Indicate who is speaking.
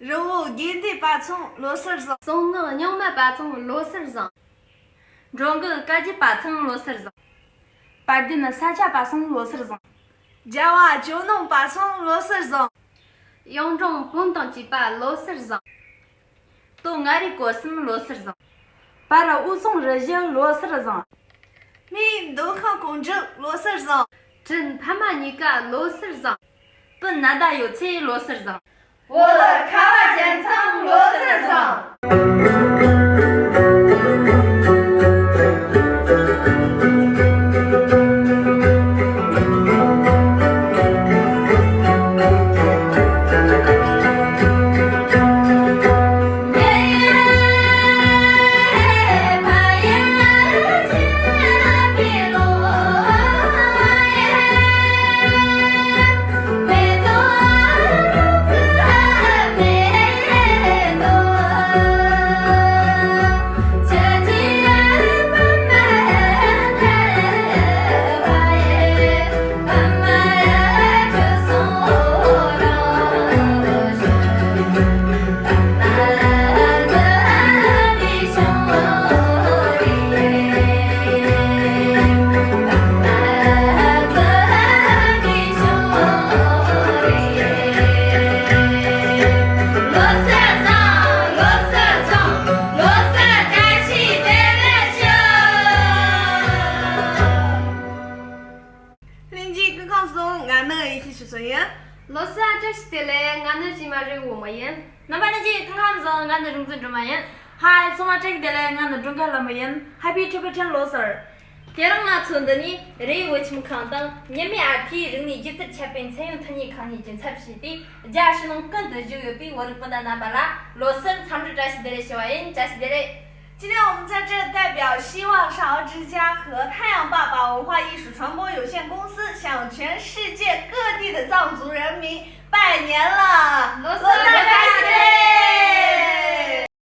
Speaker 1: 如今的把从罗丝上，
Speaker 2: 从那娘们把从罗丝上，
Speaker 3: 中个赶紧把从罗丝上，把的那三家把从罗丝上，
Speaker 1: 家娃就能把从罗丝上，
Speaker 2: 用中不当几把罗丝上，
Speaker 3: 都俺的过什么罗丝上，把那五种热情罗丝上，
Speaker 1: 你都看公正罗丝上，
Speaker 2: 真他妈你个罗丝上，
Speaker 3: 本南大有菜罗丝上。
Speaker 1: 我的卡瓦建成罗丝上。
Speaker 2: 老师啊，这是的嘞，俺那起码人我没人。
Speaker 3: 那把那些看看子，俺那种怎么样？还从俺这个的嘞，俺那种看了没人？还比这边成罗丝儿。别让俺村的你，人为什么看到？你们俺皮人你就是切边采用他你看你真才皮的，假使能更多就有比我的不但那巴拉罗丝儿藏着这些的嘞，小玩意这些的嘞。
Speaker 1: 今天我们在这代表希望少儿之家和太阳爸爸文化艺术传播有限公司向全世界各地的藏族人民拜年了。